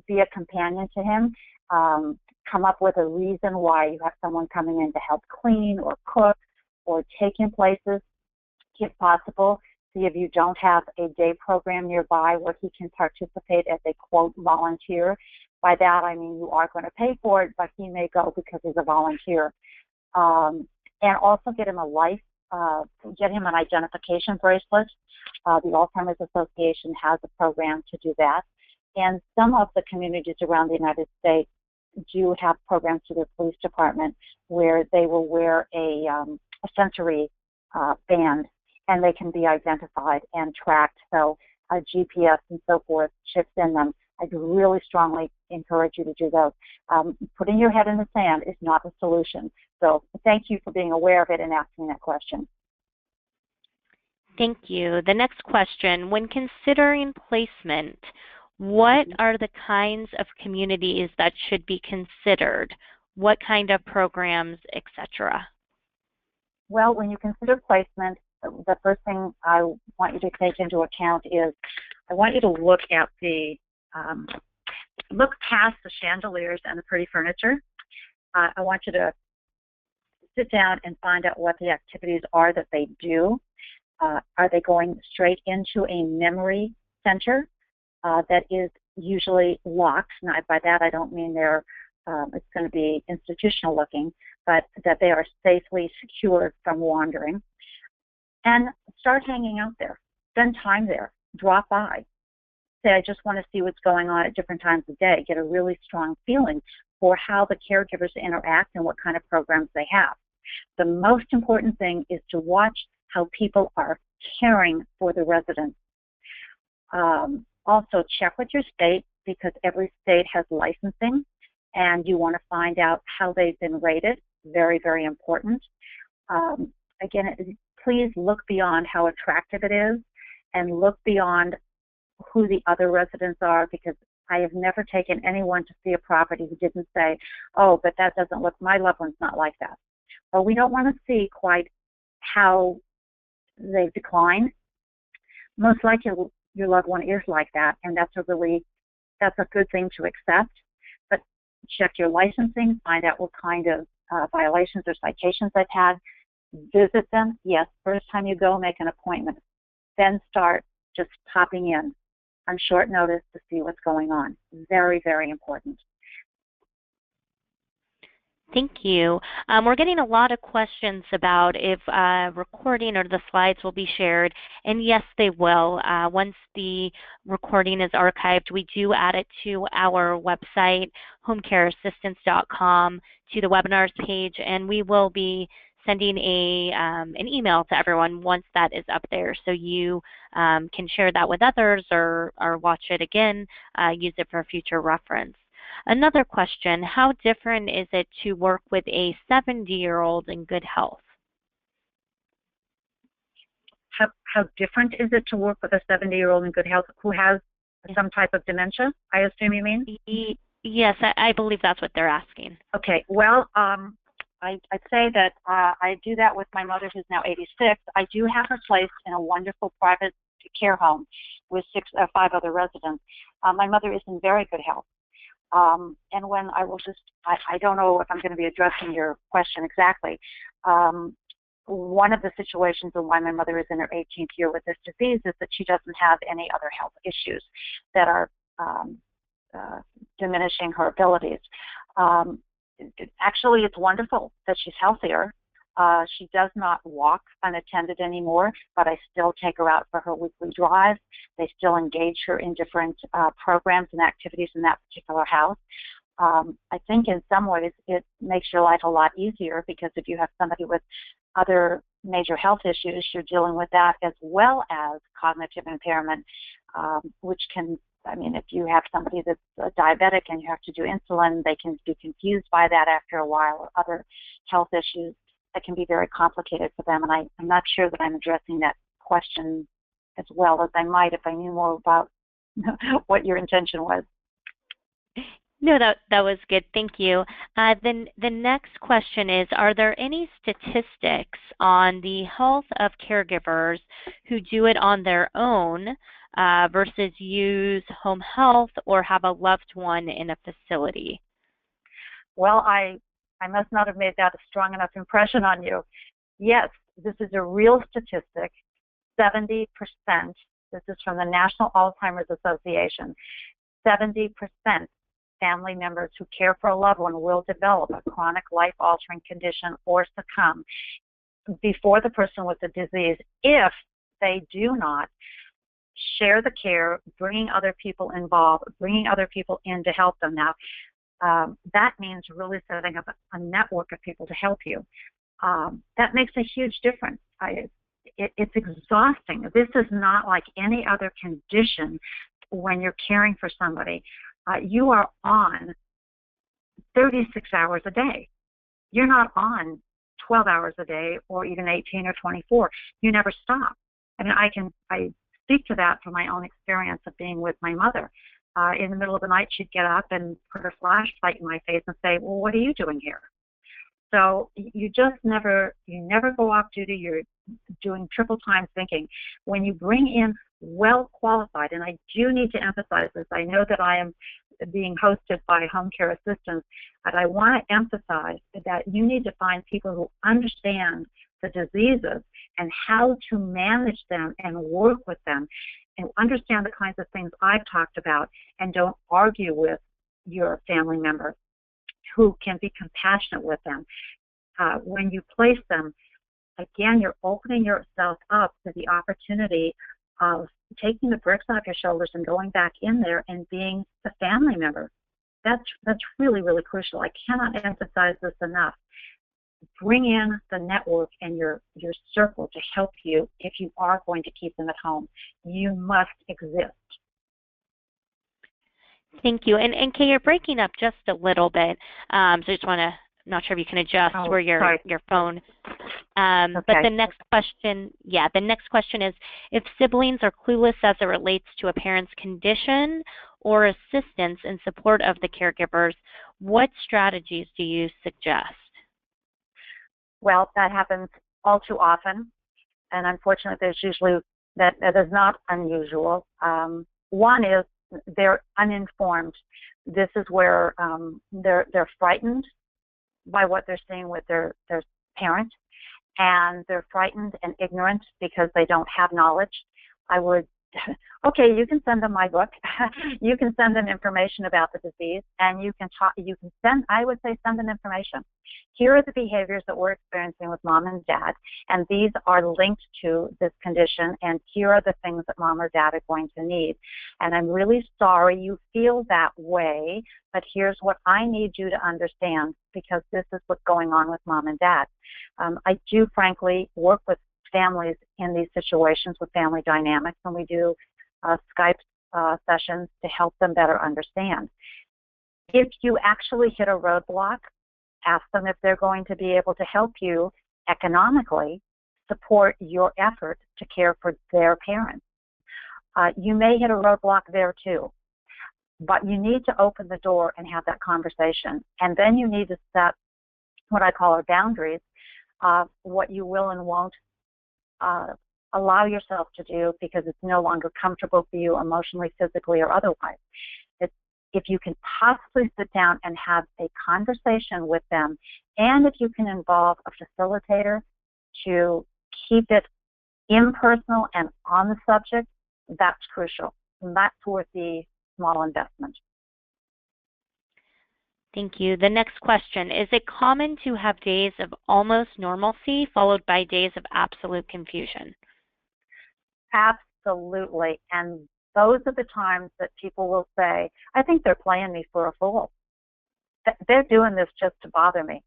be a companion to him, come up with a reason why you have someone coming in to help clean or cook or take him places, if possible. See if you don't have a day program nearby where he can participate as a, quote, volunteer. By that, I mean you are going to pay for it, but he may go because he's a volunteer. And also get him get him an identification bracelet. The Alzheimer's Association has a program to do that. And some of the communities around the United States do have programs through their police department where they will wear a sensory band, and they can be identified and tracked. So GPS and so forth chips in them. I'd really strongly encourage you to do those. Putting your head in the sand is not the solution. So thank you for being aware of it and asking that question. Thank you. The next question, when considering placement, what are the kinds of communities that should be considered? What kind of programs, etc.? Well, when you consider placement, the first thing I want you to take into account is I want you to look at look past the chandeliers and the pretty furniture. I want you to sit down and find out what the activities are that they do. Are they going straight into a memory center that is usually locked? Now, by that I don't mean it's going to be institutional looking, but that they are safely secured from wandering. And start hanging out there. Spend time there. Drop by. Say, I just want to see what's going on at different times of day. Get a really strong feeling for how the caregivers interact and what kind of programs they have. The most important thing is to watch how people are caring for the residents. Also, check with your state, because every state has licensing, and you want to find out how they've been rated. Very, very important. Again, please look beyond how attractive it is and look beyond who the other residents are, because I have never taken anyone to see a property who didn't say, oh, but that doesn't look, my loved one's not like that. Well, we don't want to see quite how they've declined. Most likely your loved one is like that, and that's a good thing to accept. But check your licensing, find out what kind of violations or citations they've had. Visit them. Yes, first time you go, make an appointment. Then start just popping in on short notice to see what's going on. Very, very important. Thank you. We're getting a lot of questions about if recording or the slides will be shared, and yes, they will. Once the recording is archived, we do add it to our website, homecareassistance.com, to the webinars page, and we will be sending an email to everyone once that is up there, so you can share that with others or watch it again, use it for future reference. Another question, how different is it to work with a 70-year-old in good health? How different is it to work with a 70-year-old in good health who has some type of dementia, I assume you mean? Yes, I believe that's what they're asking. Okay, well, I'd say that I do that with my mother, who's now 86. I do have her placed in a wonderful private care home with 5 other residents. My mother is in very good health. And when I don't know if I'm going to be addressing your question exactly. One of the situations of why my mother is in her 18th year with this disease is that she doesn't have any other health issues that are diminishing her abilities. Actually, it's wonderful that she's healthier. She does not walk unattended anymore, but I still take her out for her weekly drives. They still engage her in different programs and activities in that particular house. I think in some ways it makes your life a lot easier, because if you have somebody with other major health issues, you're dealing with that as well as cognitive impairment, which can, if you have somebody that's diabetic and you have to do insulin, they can be confused by that after a while, or other health issues that can be very complicated for them. And I'm not sure that I'm addressing that question as well as I might if I knew more about what your intention was. No, that was good. Thank you. Then the next question is, are there any statistics on the health of caregivers who do it on their own versus use home health or have a loved one in a facility? Well, I must not have made that a strong enough impression on you. Yes, this is a real statistic. 70%, this is from the National Alzheimer's Association, 70% family members who care for a loved one will develop a chronic life-altering condition or succumb before the person with the disease if they do not share the care, bringing other people involved, bringing other people in to help them. Now, that means really setting up a network of people to help you. That makes a huge difference. It's exhausting. This is not like any other condition when you're caring for somebody. You are on 36 hours a day. You're not on 12 hours a day or even 18 or 24. You never stop. I speak to that from my own experience of being with my mother. In the middle of the night, she'd get up and put her flashlight in my face and say, well, what are you doing here? So you never go off duty. You're doing triple time thinking. When you bring in well qualified, and I do need to emphasize this, I know that I am being hosted by home care assistants, but I want to emphasize that you need to find people who understand the diseases and how to manage them and work with them and understand the kinds of things I've talked about, and don't argue with your family member, who can be compassionate with them. When you place them, again, you're opening yourself up to the opportunity of taking the bricks off your shoulders and going back in there and being a family member. That's really, really crucial. I cannot emphasize this enough. Bring in the network and your circle to help you if you are going to keep them at home. You must exist. Thank you. And Kae, you're breaking up just a little bit. So I just want to, not sure if you can adjust where your phone. Okay. But the next question is, if siblings are clueless as it relates to a parent's condition or assistance in support of the caregivers, what strategies do you suggest? Well, that happens all too often, and unfortunately, that is not unusual. One is they're uninformed. This is where they're frightened by what they're seeing with their parent, and they're frightened and ignorant because they don't have knowledge. Okay, you can send them my book. You can send them information about the disease, and I would say send them information. Here are the behaviors that we're experiencing with mom and dad, and these are linked to this condition, and here are the things that mom or dad are going to need. And I'm really sorry you feel that way, but here's what I need you to understand, because this is what's going on with mom and dad. I do, frankly, work with families in these situations with family dynamics, and we do Skype sessions to help them better understand. If you actually hit a roadblock, ask them if they're going to be able to help you economically support your effort to care for their parents. You may hit a roadblock there too, but you need to open the door and have that conversation. And then you need to set what I call our boundaries of what you will and won't allow yourself to do because it's no longer comfortable for you emotionally, physically, or otherwise. If you can possibly sit down and have a conversation with them, and if you can involve a facilitator to keep it impersonal and on the subject, that's crucial. And that's worth the small investment. Thank you. The next question, is it common to have days of almost normalcy followed by days of absolute confusion? Absolutely. And those are the times that people will say, I think they're playing me for a fool. They're doing this just to bother me.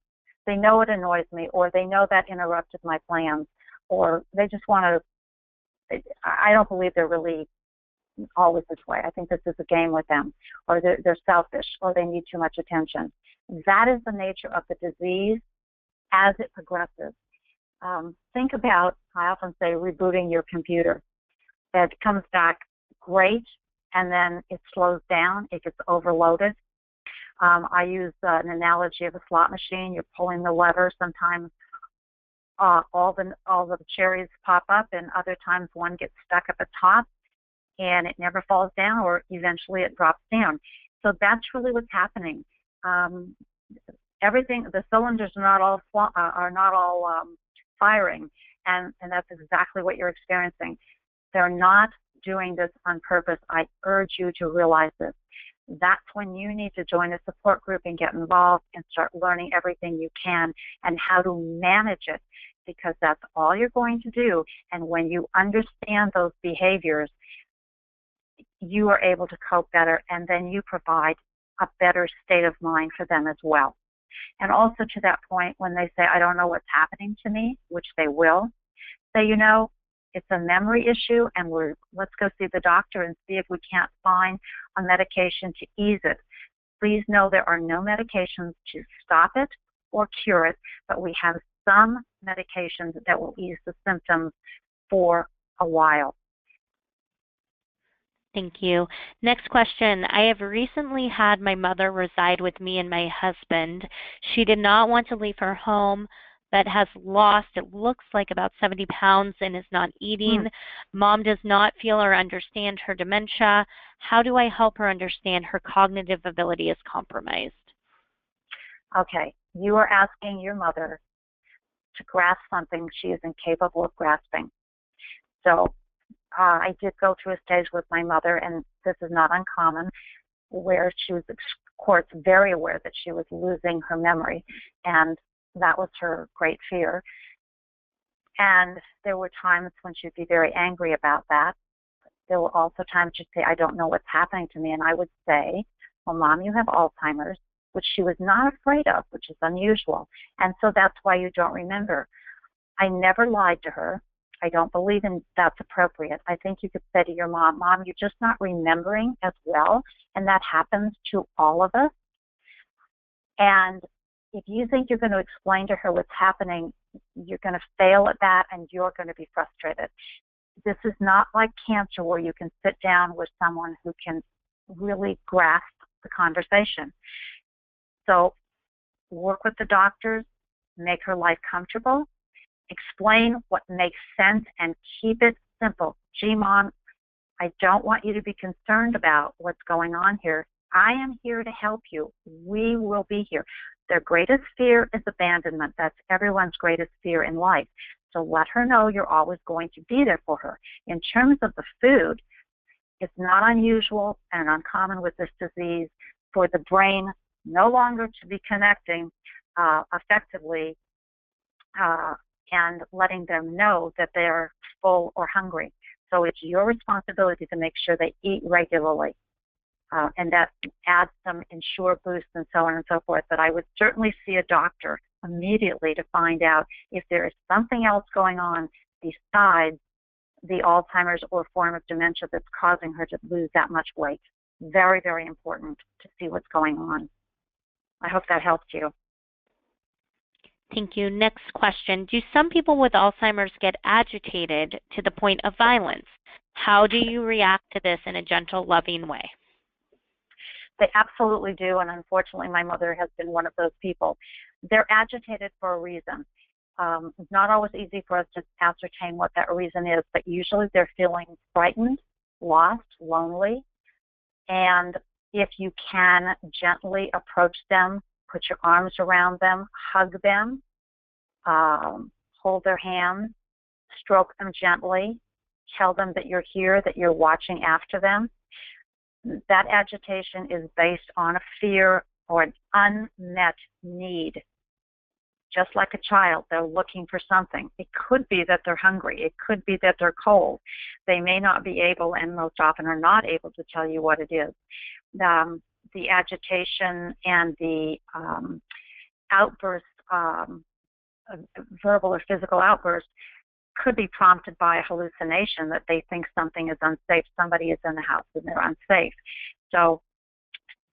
They know it annoys me, or they know that interrupted my plans, or they just want to, I don't believe they're really always this way. I think this is a game with them, or they're selfish, or they need too much attention. That is the nature of the disease as it progresses. Think about, I often say, rebooting your computer. It comes back great, and then it slows down, it gets overloaded. I use an analogy of a slot machine. You're pulling the lever. Sometimes all the cherries pop up, and other times one gets stuck at the top, and it never falls down, or eventually it drops down. So that's really what's happening. Everything, the cylinders are not all firing, and that's exactly what you're experiencing. They're not doing this on purpose. I urge you to realize this. That's when you need to join a support group and get involved and start learning everything you can and how to manage it, because that's all you're going to do. And when you understand those behaviors, you are able to cope better, and then you provide a better state of mind for them as well. And also to that point, when they say, I don't know what's happening to me, which they will, say, you know, it's a memory issue, and let's go see the doctor and see if we can't find a medication to ease it. Please know there are no medications to stop it or cure it, but we have some medications that will ease the symptoms for a while. Thank you. Next question. I have recently had my mother reside with me and my husband. She did not want to leave her home, but has lost, it looks like, about 70 pounds and is not eating. Mom does not feel or understand her dementia. How do I help her understand her cognitive ability is compromised? Okay. You are asking your mother to grasp something she is incapable of grasping. So I did go through a stage with my mother, and this is not uncommon, where she was, of course, very aware that she was losing her memory, and that was her great fear. And there were times when she'd be very angry about that. There were also times she'd say, I don't know what's happening to me. And I would say, well, Mom, you have Alzheimer's, which she was not afraid of, which is unusual. And so that's why you don't remember. I never lied to her. I don't believe in that's appropriate. I think you could say to your mom, Mom, you're just not remembering as well. And that happens to all of us. And if you think you're going to explain to her what's happening, you're going to fail at that, and you're going to be frustrated. This is not like cancer where you can sit down with someone who can really grasp the conversation. So work with the doctors, make her life comfortable, explain what makes sense, and keep it simple. Gee, Mom, I don't want you to be concerned about what's going on here. I am here to help you. We will be here. Their greatest fear is abandonment. That's everyone's greatest fear in life. So let her know you're always going to be there for her. In terms of the food, it's not unusual and uncommon with this disease for the brain no longer to be connecting effectively and letting them know that they're full or hungry. So it's your responsibility to make sure they eat regularly. And that adds some Ensure boosts and so on and so forth. But I would certainly see a doctor immediately to find out if there is something else going on besides the Alzheimer's or form of dementia that's causing her to lose that much weight. very, very important to see what's going on. I hope that helped you. Thank you. Next question. Do some people with Alzheimer's get agitated to the point of violence? How do you react to this in a gentle, loving way? They absolutely do, and unfortunately my mother has been one of those people. They're agitated for a reason. It's not always easy for us to ascertain what that reason is, but usually they're feeling frightened, lost, lonely, and if you can gently approach them, put your arms around them, hug them, hold their hands, stroke them gently, tell them that you're here, that you're watching after them. That agitation is based on a fear or an unmet need. Just like a child, they're looking for something. It could be that they're hungry. It could be that they're cold. They may not be able, and most often are not able, to tell you what it is. The agitation and the outbursts, verbal or physical outbursts, could be prompted by a hallucination that they think something is unsafe. Somebody is in the house and they're unsafe. So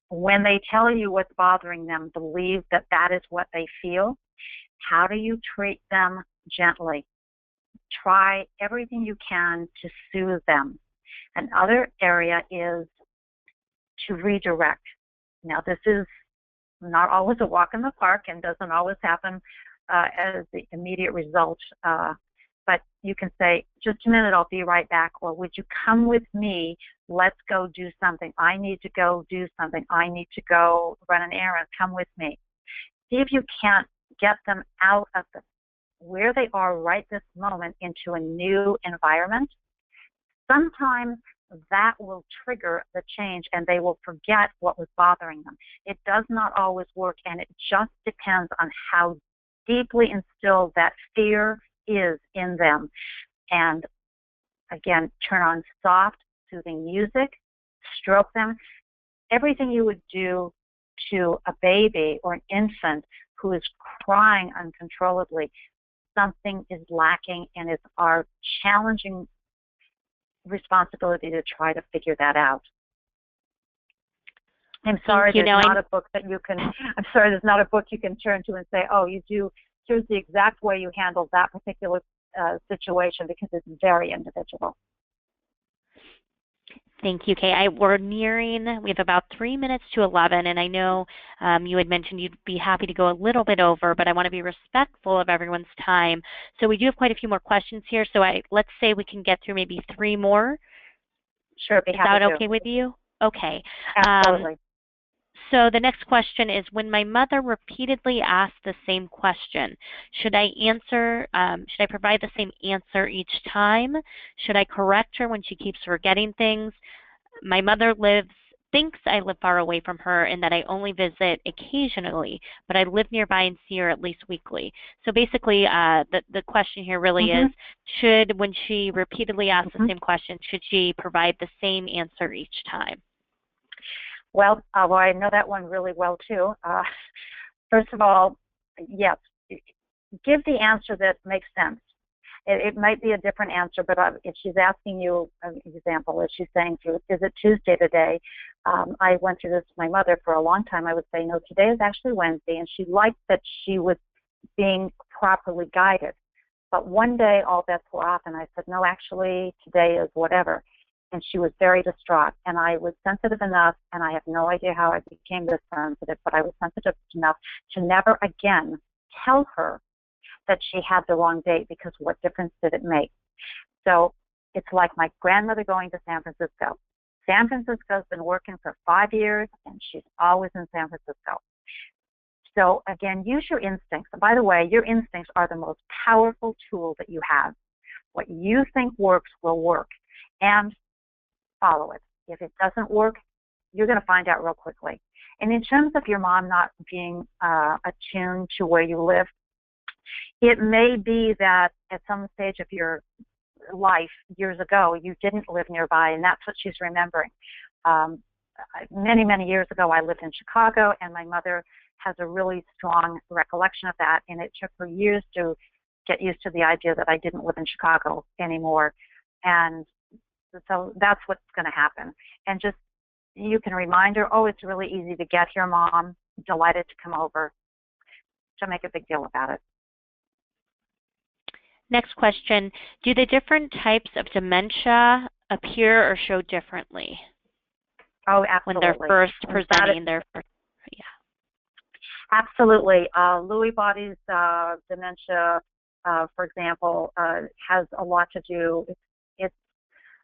when they tell you what's bothering them, believe that that is what they feel. How do you treat them gently? Try everything you can to soothe them. Another area is to redirect. Now, this is not always a walk in the park and doesn't always happen as the immediate result, but you can say, just a minute, I'll be right back, or would you come with me? Let's go do something. I need to go do something. I need to go run an errand. Come with me. See if you can't get them out of where they are right this moment into a new environment. Sometimes that will trigger the change and they will forget what was bothering them. It does not always work, and it just depends on how deeply instilled that fear is in them. And again, turn on soft, soothing music, stroke them. Everything you would do to a baby or an infant who is crying uncontrollably, something is lacking, and it's our challenging responsibility to try to figure that out. I'm sorry, there's not a book that you can, I'm sorry, there's not a book you can turn to and say, oh, you do, here's the exact way you handle that particular situation, because it's very individual. Thank you, Kae. We're nearing, we have about 3 minutes to 11, and I know you had mentioned you'd be happy to go a little bit over, but I want to be respectful of everyone's time. So we do have quite a few more questions here, so let's say we can get through maybe 3 more. Sure, be happy to. Is that okay with you? Okay. Absolutely. So the next question is, when my mother repeatedly asks the same question, should I provide the same answer each time? Should I correct her when she keeps forgetting things? My mother thinks I live far away from her and that I only visit occasionally, but I live nearby and see her at least weekly. So basically, the question here really is, when she repeatedly asks the same question, should she provide the same answer each time? Well, I know that one really well, too. First of all, yes, give the answer that makes sense. It might be a different answer, but if she's asking you, an example, if she's saying to you, is it Tuesday today? I went through this with my mother for a long time. I would say, no, today is actually Wednesday, and she liked that she was being properly guided. But one day, all bets were off, and I said, no, actually, today is whatever. And she was very distraught, and I was sensitive enough, and I have no idea how I became this sensitive, but I was sensitive enough to never again tell her that she had the wrong date, because what difference did it make? So it's like my grandmother going to San Francisco. San Francisco's been working for 5 years, and she's always in San Francisco. So again, use your instincts. And by the way, your instincts are the most powerful tool that you have. What you think works will work. And follow it. If it doesn't work, you're going to find out real quickly. And in terms of your mom not being attuned to where you live, it may be that at some stage of your life years ago, you didn't live nearby, and that's what she's remembering. Many, many years ago, I lived in Chicago, and my mother has a really strong recollection of that, and it took her years to get used to the idea that I didn't live in Chicago anymore. And so that's what's going to happen. And just you can remind her, oh, it's really easy to get here, Mom. Delighted to come over. Don't make a big deal about it. Next question, do the different types of dementia appear or show differently? Oh, absolutely. When they're first presenting their first, yeah. Absolutely. Lewy bodies dementia, for example, has a lot to do, it's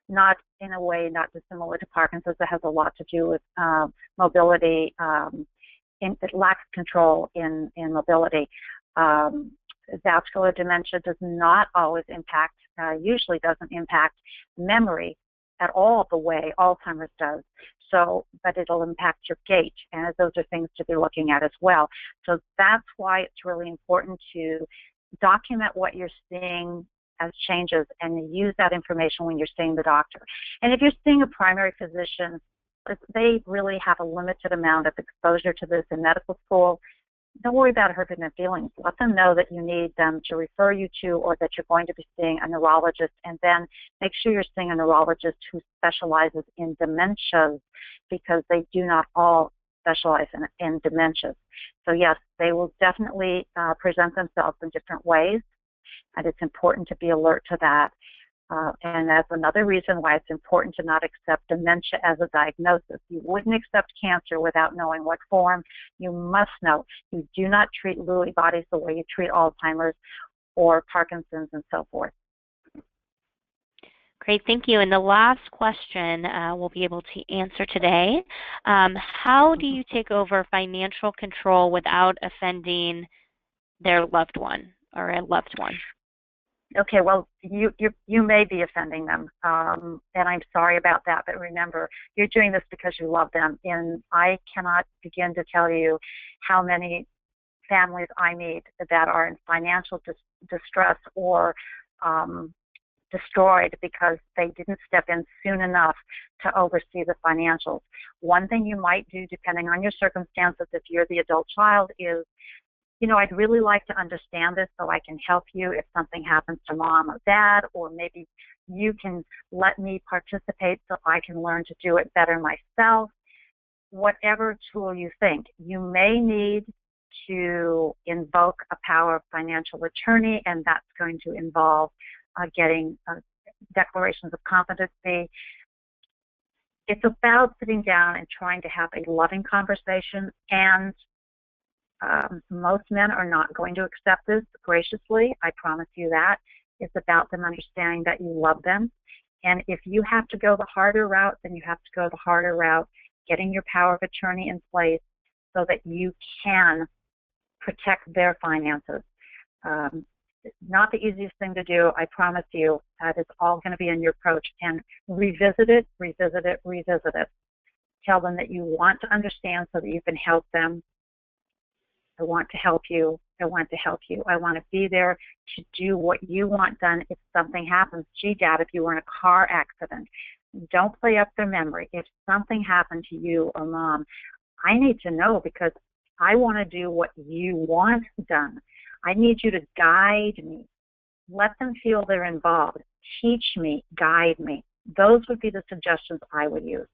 not in a way not dissimilar to Parkinson's. It has a lot to do with mobility. It lacks control in mobility. Vascular dementia does not always impact, usually doesn't impact memory at all the way Alzheimer's does. So, but it'll impact your gait, and those are things to be looking at as well. So that's why it's really important to document what you're seeing as changes and use that information when you're seeing the doctor. And if you're seeing a primary physician, they really have a limited amount of exposure to this in medical school. Don't worry about hurting their feelings. Let them know that you need them to refer you to, or that you're going to be seeing a neurologist, and then make sure you're seeing a neurologist who specializes in dementias, because they do not all specialize in dementias. So yes, they will definitely present themselves in different ways, and it's important to be alert to that. And that's another reason why it's important to not accept dementia as a diagnosis. You wouldn't accept cancer without knowing what form. You must know. You do not treat Lewy bodies the way you treat Alzheimer's or Parkinson's and so forth. Great, thank you. And the last question we'll be able to answer today. How do you take over financial control without offending their loved one or a loved one? Okay, well, you may be offending them, and I'm sorry about that, but remember, you're doing this because you love them, and I cannot begin to tell you how many families I meet that are in financial distress or destroyed because they didn't step in soon enough to oversee the financials. One thing you might do, depending on your circumstances, if you're the adult child, is, you know, I'd really like to understand this so I can help you if something happens to Mom or Dad, or maybe you can let me participate so I can learn to do it better myself. Whatever tool you think. You may need to invoke a power of financial attorney, and that's going to involve getting declarations of competency. It's about sitting down and trying to have a loving conversation, and most men are not going to accept this graciously, I promise you that. It's about them understanding that you love them. And if you have to go the harder route, then you have to go the harder route, getting your power of attorney in place so that you can protect their finances. Not the easiest thing to do, I promise you. That is all going to be in your approach. And revisit it, revisit it, revisit it. Tell them that you want to understand so that you can help them. I want to help you. I want to help you. I want to be there to do what you want done if something happens. Gee, Dad, if you were in a car accident, don't play up their memory. If something happened to you or Mom, I need to know because I want to do what you want done. I need you to guide me. Let them feel they're involved. Teach me, guide me. Those would be the suggestions I would use.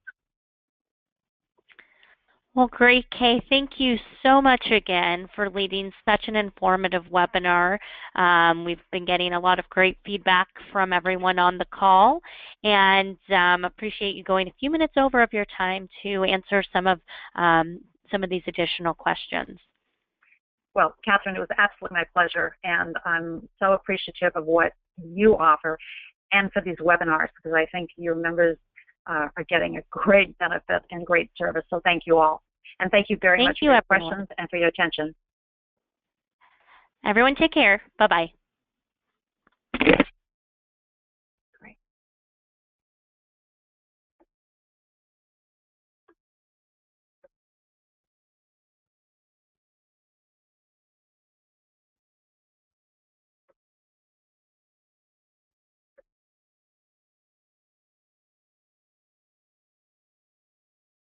Well, great, Kae. Thank you so much again for leading such an informative webinar. We've been getting a lot of great feedback from everyone on the call, and appreciate you going a few minutes over of your time to answer some of these additional questions. Well, Catherine, it was absolutely my pleasure, and I'm so appreciative of what you offer and for these webinars, because I think your members are getting a great benefit and great service. So thank you all. And thank you very much for your questions and for your attention. Everyone take care. Bye-bye.